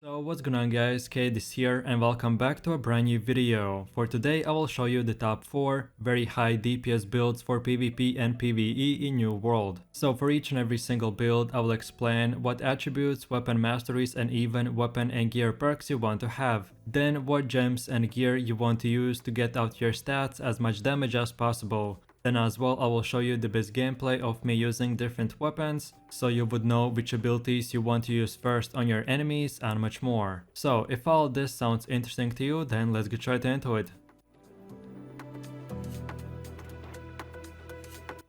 So what's going on guys, Kate is here and welcome back to a brand new video. For today I will show you the top 4 very high DPS builds for PvP and PvE in New World. So for each and every single build I will explain what attributes, weapon masteries and even weapon and gear perks you want to have. Then what gems and gear you want to use to get out your stats as much damage as possible. Then as well I will show you the best gameplay of me using different weapons, so you would know which abilities you want to use first on your enemies and much more. So if all this sounds interesting to you, then let's get right into it.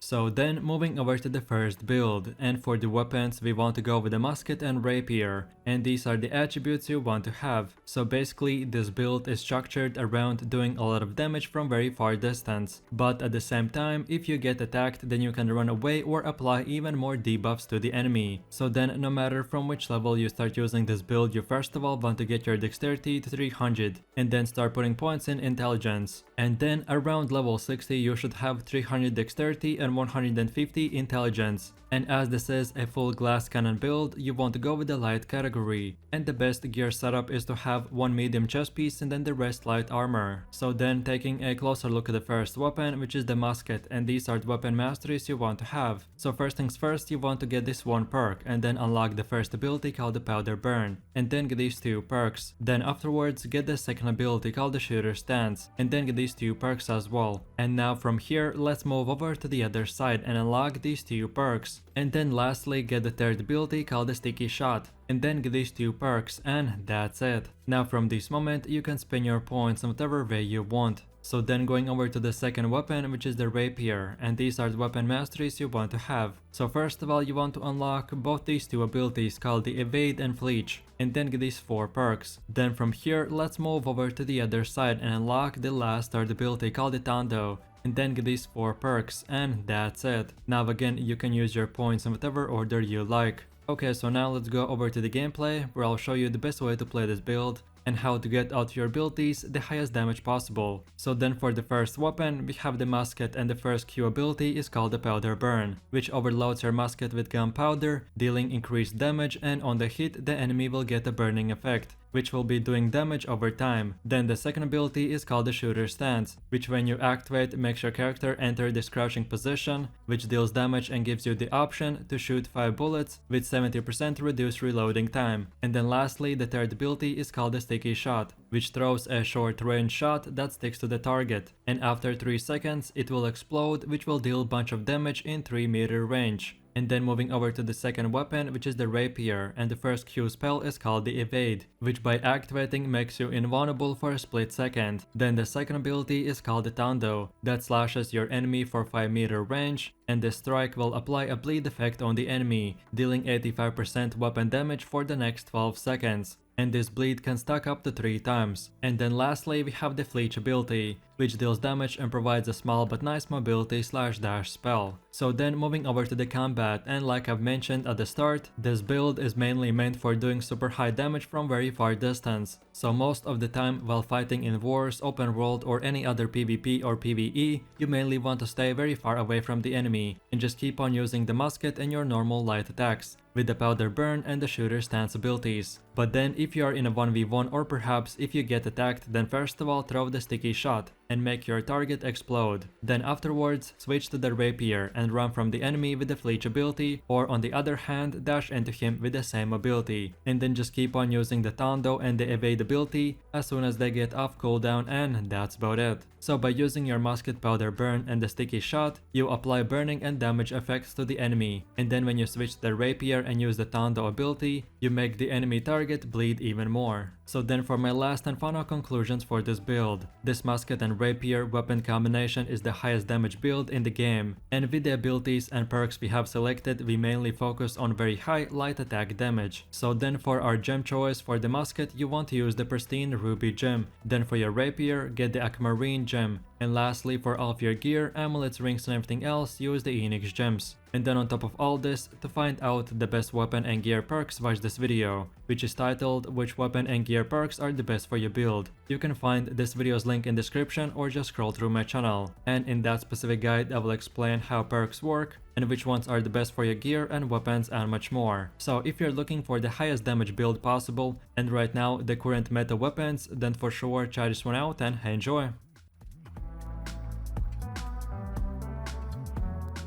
So then moving over to the first build, and for the weapons we want to go with the musket and rapier, and these are the attributes you want to have. So basically this build is structured around doing a lot of damage from very far distance, but at the same time if you get attacked then you can run away or apply even more debuffs to the enemy. So then no matter from which level you start using this build, you first of all want to get your dexterity to 300 and then start putting points in intelligence, and then around level 60 you should have 300 dexterity and 150 intelligence. And as this is a full glass cannon build, you want to go with the light category, and the best gear setup is to have one medium chest piece and then the rest light armor. So then taking a closer look at the first weapon, which is the musket, and these are the weapon masteries you want to have. So first things first, you want to get this one perk and then unlock the first ability called the powder burn, and then get these two perks. Then afterwards get the second ability called the shooter stance, and then get these two perks as well. And now from here let's move over to the other side and unlock these two perks, and then lastly get the third ability called the sticky shot, and then get these two perks, and that's it. Now from this moment you can spend your points in whatever way you want. So then going over to the second weapon, which is the rapier, and these are the weapon masteries you want to have. So first of all you want to unlock both these two abilities called the evade and fleech, and then get these 4 perks. Then from here let's move over to the other side and unlock the last third ability called the Tando, and then get these 4 perks, and that's it. Now again you can use your points in whatever order you like. Okay, so now let's go over to the gameplay where I'll show you the best way to play this build and how to get out your abilities the highest damage possible. So then for the first weapon we have the musket, and the first Q ability is called the powder burn, which overloads your musket with gunpowder, dealing increased damage, and on the hit the enemy will get a burning effect, which will be doing damage over time. Then the second ability is called the shooter stance, which when you activate makes your character enter this crouching position, which deals damage and gives you the option to shoot 5 bullets with 70% reduced reloading time. And then lastly the third ability is called the sticky shot, which throws a short range shot that sticks to the target, and after 3 seconds it will explode, which will deal bunch of damage in 3-meter range. And then moving over to the second weapon, which is the rapier, and the first Q spell is called the evade, which by activating makes you invulnerable for a split second. Then the second ability is called the Tando, that slashes your enemy for 5-meter range, and the strike will apply a bleed effect on the enemy, dealing 85% weapon damage for the next 12 seconds. And this bleed can stack up to 3 times. And then lastly we have the fleech ability, which deals damage and provides a small but nice mobility / dash spell. So then moving over to the combat, and like I've mentioned at the start, this build is mainly meant for doing super high damage from very far distance. So most of the time while fighting in wars, open world or any other PvP or PvE, you mainly want to stay very far away from the enemy and just keep on using the musket and your normal light attacks, with the powder burn and the shooter stance abilities. But then if you are in a 1v1 or perhaps if you get attacked, then first of all throw the sticky shot and make your target explode. Then afterwards switch to the rapier and run from the enemy with the fleech ability, or on the other hand dash into him with the same ability, and then just keep on using the Tando and the evade ability as soon as they get off cooldown, and that's about it. So by using your musket, powder burn and the sticky shot, you apply burning and damage effects to the enemy, and then when you switch to the rapier and use the Tando ability, you make the enemy target bleed even more. So then for my last and final conclusions for this build, this musket and rapier weapon combination is the highest damage build in the game, and with the abilities and perks we have selected we mainly focus on very high light attack damage. So then for our gem choice, for the musket you want to use the pristine ruby gem, then for your rapier get the aquamarine gem, And lastly, for all of your gear, amulets, rings and everything else, use the Enix gems. And then on top of all this, to find out the best weapon and gear perks, watch this video, which is titled which weapon and gear perks are the best for your build. You can find this video's link in description or just scroll through my channel. And in that specific guide, I will explain how perks work and which ones are the best for your gear and weapons and much more. So if you're looking for the highest damage build possible and right now the current meta weapons, then for sure try this one out and enjoy.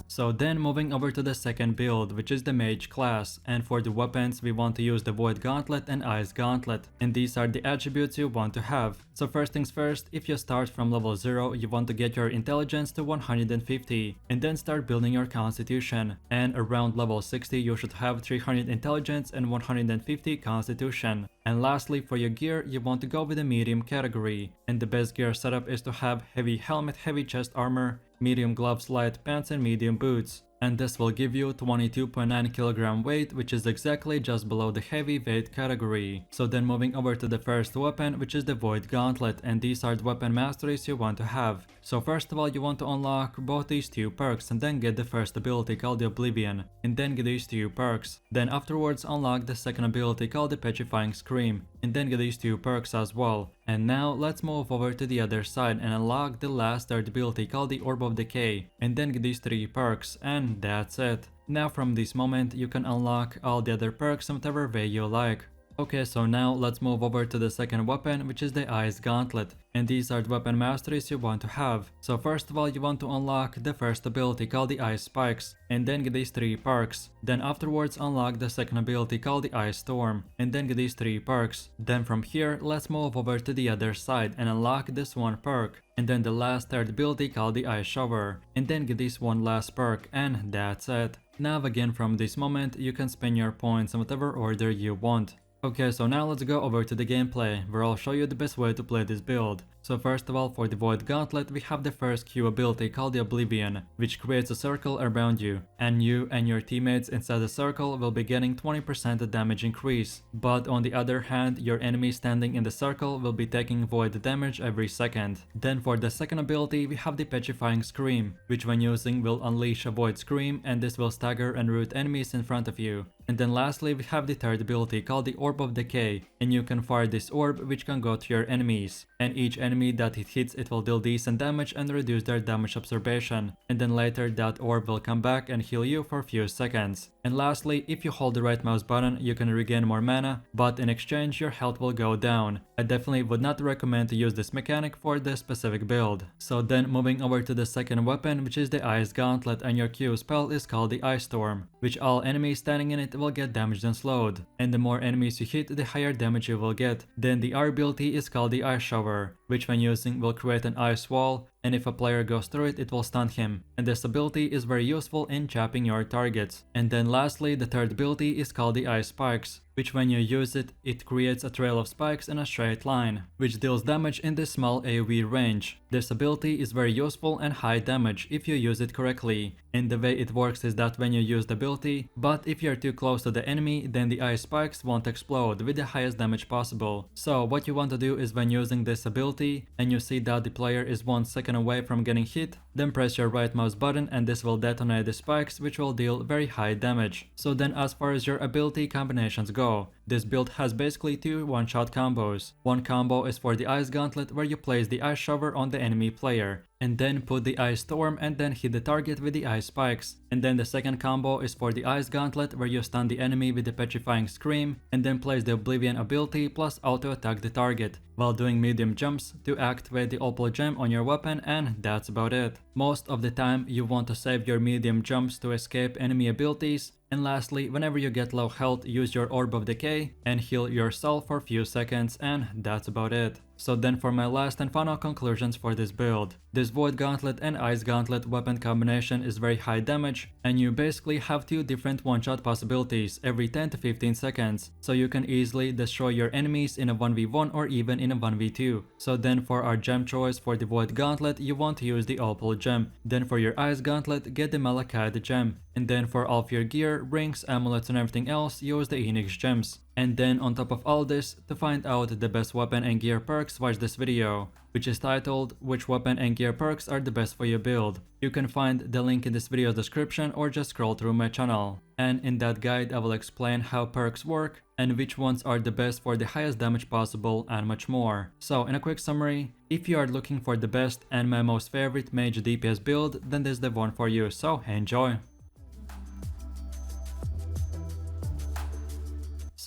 So then moving over to the second build, which is the mage class, and for the weapons we want to use the void gauntlet and ice gauntlet, and these are the attributes you want to have. So first things first, if you start from level 0, you want to get your intelligence to 150 and then start building your constitution, and around level 60 you should have 300 intelligence and 150 constitution. And lastly, for your gear, you want to go with the medium category, and the best gear setup is to have heavy helmet, heavy chest armor, medium gloves, light pants and medium boots. And this will give you 22.9 kg weight, which is exactly just below the heavy weight category. So then moving over to the first weapon, which is the void gauntlet, and these are the weapon masteries you want to have. So first of all, you want to unlock both these two perks and then get the first ability called the Oblivion, and then get these two perks. Then afterwards unlock the second ability called the Petrifying Scream, and then get these two perks as well. And now let's move over to the other side and unlock the last third ability called the Orb of Decay, and then get these three perks, and that's it. Now from this moment you can unlock all the other perks in whatever way you like. Okay, so now let's move over to the second weapon, which is the Ice Gauntlet, and these are the weapon masteries you want to have. So first of all, you want to unlock the first ability called the Ice Spikes, and then get these three perks. Then afterwards unlock the second ability called the Ice Storm, and then get these three perks. Then from here, let's move over to the other side and unlock this one perk, and then the last third ability called the Ice Shower, and then get this one last perk, and that's it. Now again, from this moment, you can spend your points in whatever order you want. Okay, so now let's go over to the gameplay, where I'll show you the best way to play this build. So first of all, for the Void Gauntlet, we have the first Q ability called the Oblivion, which creates a circle around you, and you and your teammates inside the circle will be getting 20% damage increase. But on the other hand, your enemy standing in the circle will be taking void damage every second. Then for the second ability, we have the Petrifying Scream, which when using will unleash a Void Scream, and this will stagger and root enemies in front of you. And then lastly, we have the third ability called the Orb of Decay, and you can fire this orb which can go to your enemies, and each enemy that it hits, it will deal decent damage and reduce their damage absorption, and then later that orb will come back and heal you for a few seconds. And lastly, if you hold the right mouse button, you can regain more mana, but in exchange your health will go down. I definitely would not recommend to use this mechanic for this specific build. So then moving over to the second weapon, which is the Ice Gauntlet, and your Q spell is called the Ice Storm, which all enemies standing in it will get damaged and slowed, and the more enemies you hit, the higher damage you will get. Then the R ability is called the Ice Shower, which when using will create an ice wall, and if a player goes through it, it will stun him, and this ability is very useful in chapping your targets. And then lastly, the third ability is called the Ice Spikes, which when you use it, it creates a trail of spikes in a straight line, which deals damage in this small AoE range. This ability is very useful and high damage if you use it correctly, and the way it works is that when you use the ability, but if you're too close to the enemy, then the ice spikes won't explode with the highest damage possible. So what you want to do is when using this ability, and you see that the player is 1 second away from getting hit, then press your right mouse button and this will detonate the spikes, which will deal very high damage. So then as far as your ability combinations go, this build has basically two one-shot combos. One combo is for the Ice Gauntlet, where you place the Ice Shower on the enemy player, and then put the Ice Storm and then hit the target with the Ice Spikes. And then the second combo is for the Ice Gauntlet, where you stun the enemy with the Petrifying Scream, and then place the Oblivion ability plus auto attack the target, while doing medium jumps to activate the Opal Gem on your weapon, and that's about it. Most of the time you want to save your medium jumps to escape enemy abilities, and lastly, whenever you get low health, use your Orb of Decay and heal yourself for a few seconds, and that's about it. So then for my last and final conclusions for this build. This Void Gauntlet and Ice Gauntlet weapon combination is very high damage, and you basically have two different one-shot possibilities every 10 to 15 seconds, so you can easily destroy your enemies in a 1v1 or even in a 1v2. So then for our gem choice for the Void Gauntlet, you want to use the Opal Gem. Then for your Ice Gauntlet, get the Malachite Gem. And then for all of your gear, rings, amulets and everything else, use the Enix gems. And then on top of all this, to find out the best weapon and gear perks, watch this video, which is titled "Which weapon and gear perks are the best for your build?" You can find the link in this video's description or just scroll through my channel. And in that guide I will explain how perks work and which ones are the best for the highest damage possible and much more. So in a quick summary, if you are looking for the best and my most favorite mage DPS build, then this is the one for you, so enjoy!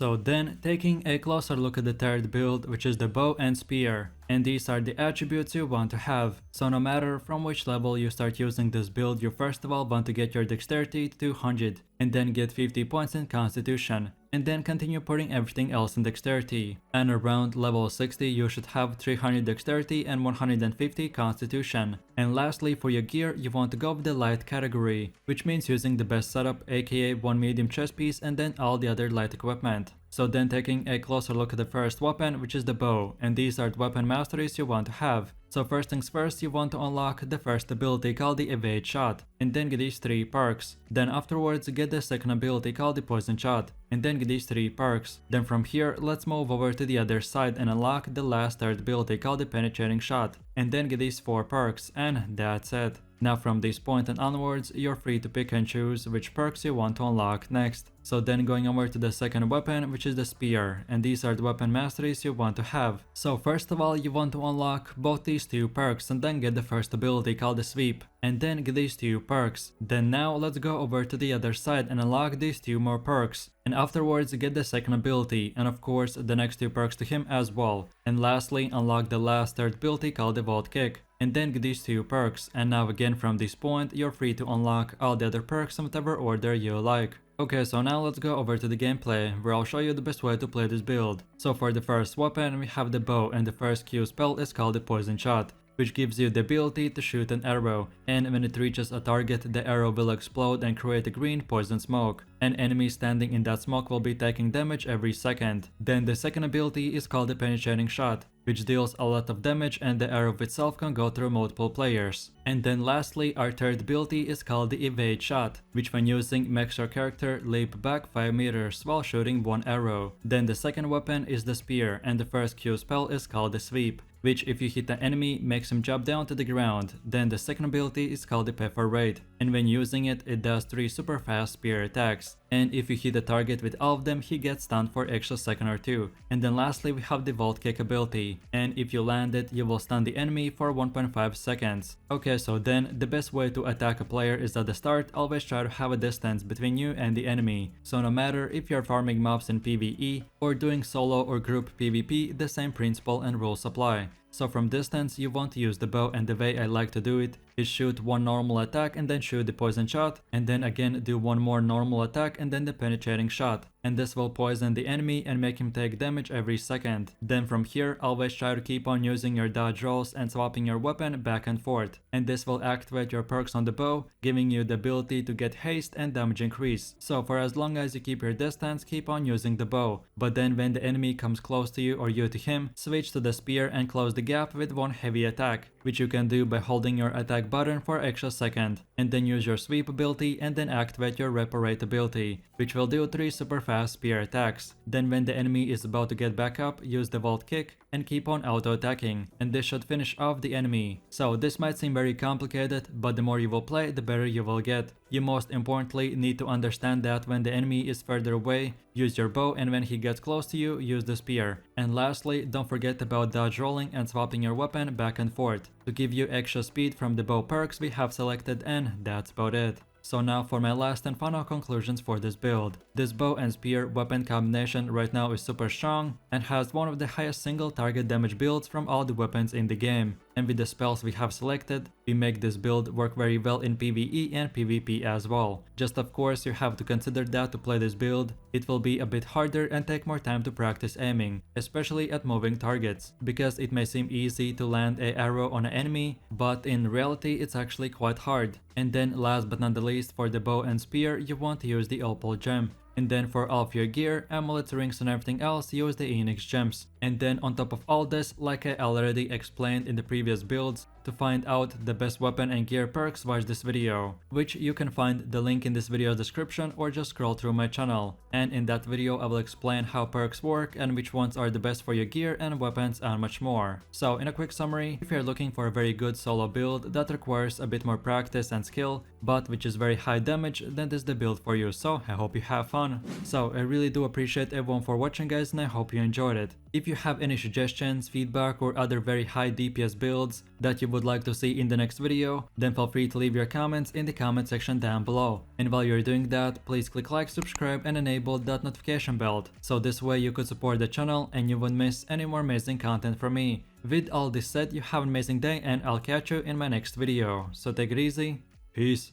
So then, taking a closer look at the third build, which is the bow and spear, and these are the attributes you want to have. So no matter from which level you start using this build, you first of all want to get your dexterity to 200, and then get 50 points in constitution, and then continue putting everything else in dexterity. And around level 60 you should have 300 dexterity and 150 constitution. And lastly, for your gear, you want to go with the light category, which means using the best setup, aka one medium chest piece and then all the other light equipment. So then taking a closer look at the first weapon, which is the bow, and these are the weapon masteries you want to have. So first things first, you want to unlock the first ability called the evade shot, and then get these 3 perks. Then afterwards get the second ability called the poison shot, and then get these 3 perks. Then from here, let's move over to the other side and unlock the last third ability called the penetrating shot, and then get these 4 perks, and that's it. Now from this point and onwards, you're free to pick and choose which perks you want to unlock next. So then going over to the second weapon, which is the spear, and these are the weapon masteries you want to have. So first of all, you want to unlock both these 2 perks and then get the first ability called the sweep, and then get these 2 perks. Then now let's go over to the other side and unlock these 2 more perks, and afterwards get the second ability, and of course the next 2 perks to him as well. And lastly, unlock the last third ability called the vault kick, and then get these 2 perks. And now again from this point, you're free to unlock all the other perks in whatever order you like. Okay, so now let's go over to the gameplay, where I'll show you the best way to play this build. So for the first weapon, we have the bow, and the first Q spell is called the poison shot, which gives you the ability to shoot an arrow, and when it reaches a target, the arrow will explode and create a green poison smoke, and enemies standing in that smoke will be taking damage every second. Then the second ability is called the penetrating shot, which deals a lot of damage, and the arrow itself can go through multiple players. And then lastly, our third ability is called the evade shot, which when using makes your character leap back 5 meters while shooting 1 arrow. Then the second weapon is the spear, and the first Q spell is called the sweep, which if you hit an enemy makes him jump down to the ground. Then the second ability is called the perforate, and when using it, it does 3 super fast spear attacks, and if you hit the target with all of them, he gets stunned for extra second or 2. And then lastly, we have the vault kick ability, and if you land it, you will stun the enemy for 1.5 seconds. Okay, so then the best way to attack a player is at the start, always try to have a distance between you and the enemy. So no matter if you're farming mobs in PvE or doing solo or group PvP, the same principle and rules apply. So from distance, you want to use the bow, and the way I like to do it is shoot 1 normal attack and then shoot the poison shot, and then again do 1 more normal attack and then the penetrating shot, and this will poison the enemy and make him take damage every second. Then from here, always try to keep on using your dodge rolls and swapping your weapon back and forth, and this will activate your perks on the bow, giving you the ability to get haste and damage increase. So for as long as you keep your distance, keep on using the bow, but then when the enemy comes close to you or you to him, switch to the spear and close the gap with 1 heavy attack, which you can do by holding your attack button for extra second, and then use your sweep ability and then activate your reparate ability, which will do 3 super fast spear attacks. Then when the enemy is about to get back up, use the vault kick and keep on auto attacking, and this should finish off the enemy. So this might seem very complicated, but the more you will play, the better you will get. You most importantly need to understand that when the enemy is further away, use your bow, and when he gets close to you, use the spear. And lastly, don't forget about dodge rolling and swapping your weapon back and forth. To give you extra speed from the bow perks we have selected, and that's about it. So now for my last and final conclusions for this build. This bow and spear weapon combination right now is super strong and has one of the highest single target damage builds from all the weapons in the game. And with the spells we have selected, we make this build work very well in PvE and PvP as well. Just of course you have to consider that to play this build, it will be a bit harder and take more time to practice aiming, especially at moving targets, because it may seem easy to land an arrow on an enemy, but in reality it's actually quite hard. And then last but not the least, for the bow and spear, you want to use the opal gem. And then for all of your gear, amulets, rings and everything else, use the Enix gems. And then on top of all this, like I already explained in the previous builds, To find out the best weapon and gear perks, watch this video, which you can find the link in this video description or just scroll through my channel. And in that video I will explain how perks work and which ones are the best for your gear and weapons and much more. So in a quick summary, if you're looking for a very good solo build that requires a bit more practice and skill, but which is very high damage, then this is the build for you, so I hope you have fun. So I really do appreciate everyone for watching guys, and I hope you enjoyed it. If you have any suggestions, feedback or other very high DPS builds that you would like to see in the next video, then feel free to leave your comments in the comment section down below. And while you're doing that, please click like, subscribe and enable that notification bell, so this way you could support the channel and you won't miss any more amazing content from me. With all this said, you have an amazing day and I'll catch you in my next video. So take it easy, peace.